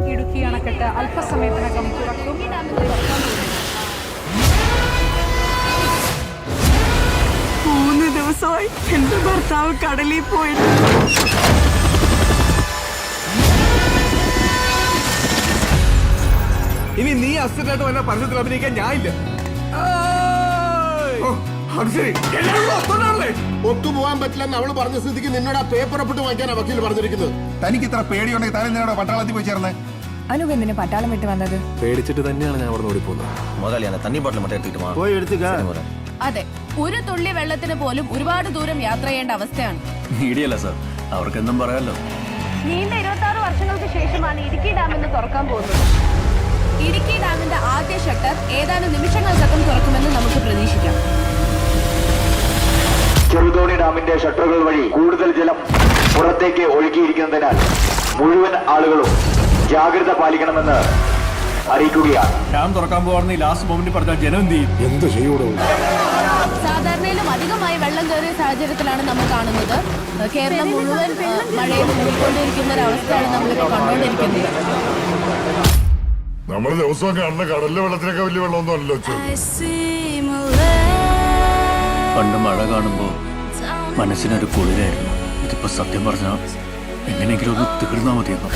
ഇടുക്കി അണക്കെട്ട് അല്പസമയത്തിനകം തുറക്കും. 3 ദിവസമായി എന്റെ ഭർത്താവ് കടലിൽ പോയിട്ട്. ഇനി നീ അസിഡായിട്ട് വന്ന പരസ്യത്തിൽ അഭിനയിക്കാൻ ഞാനില്ല. ഒത്തുപോകാൻ പറ്റില്ലെന്ന് അവള് പറഞ്ഞ സ്ഥിതിക്ക് നിന്നോട് ആ പേപ്പർ ഒപ്പിട്ട് വാങ്ങിക്കാൻ വക്കീൽ പറഞ്ഞിരിക്കുന്നത്. തനിക്ക് ഇത്ര പേടിയുണ്ടെങ്കിൽ താൻ എന്തിനാണോ പട്ടാളത്തിൽ പോയി ചേർന്ന്? അനു എന്തിനു പട്ടാളം വിട്ട് വന്നത്? പേടിച്ചിട്ട് തന്നെയാണ് ഞാൻ അവിടെ ഓടിപ്പോകുന്നത്. മുതലാണ് തണ്ണി ബോട്ടിൽ മറ്റേ എടുത്തിട്ട് പോയി എടുത്തുക. അതെ, ഒരു തുള്ളി വെള്ളത്തിന് പോലും ഒരുപാട് ദൂരം യാത്ര ചെയ്യേണ്ട അവസ്ഥയാണ്. മീഡിയല്ല സാർ, അവർക്ക് എന്തും പറയാമല്ലോ. നീണ്ട 26 വർഷങ്ങൾക്ക് ശേഷമാണ് ഇടുക്കി ഡാം എന്ന് തുറക്കാൻ പോകുന്നത്. ഇടുക്കി ഡാമിന്റെ ആദ്യ ഷട്ടർ ഏതാനും നിമിഷങ്ങൾക്കകം തുറക്കുമെന്ന് നമുക്ക് പ്രതീക്ഷിക്കാം. ചെറുതോണി ഡാമിന്റെ ഷട്ടറുകൾ വഴി കൂടുതൽ ജലം പുറത്തേക്ക് ഒഴുകിയിരിക്കുന്നതിനാൽ മുഴുവൻ ആളുകളും ജാഗ്രത പാലിക്കണമെന്ന് അറിയിക്കുകയാണ്. ഡാം തുറക്കാൻ പോകുന്ന ലാസ്റ്റ് മൊമെന്റ് പറഞ്ഞാൽ ജനം എന്ത് ചെയ്യും? എന്ത് ചെയ്യൂടോ? സാധാരണയിലും അധികമായി വെള്ളം കയറിയ സാഹചര്യത്തിലാണ് നമ്മൾ കാണുന്നത്. കേരളം മുഴുവൻ മഴയിൽ മുങ്ങിക്കൊണ്ടിരിക്കുന്ന ഒരു അവസ്ഥയാണ് നമ്മളിപ്പോൾ കണ്ടുകൊണ്ടിരിക്കുന്നത്. നമ്മള് ദിവസവും കാണുന്ന കടലിലെ വെള്ളത്തിനൊക്കെ വലിയ വെള്ളമൊന്നും അല്ലല്ലോ. പണ്ട് മഴ കാണുമ്പോൾ മനസ്സിനൊരു കുളിരായിരുന്നു. ഇതിപ്പോ സത്യം പറഞ്ഞാൽ എങ്ങനെയെങ്കിലും ഒന്ന് തീർന്നാ മതിയെന്നു.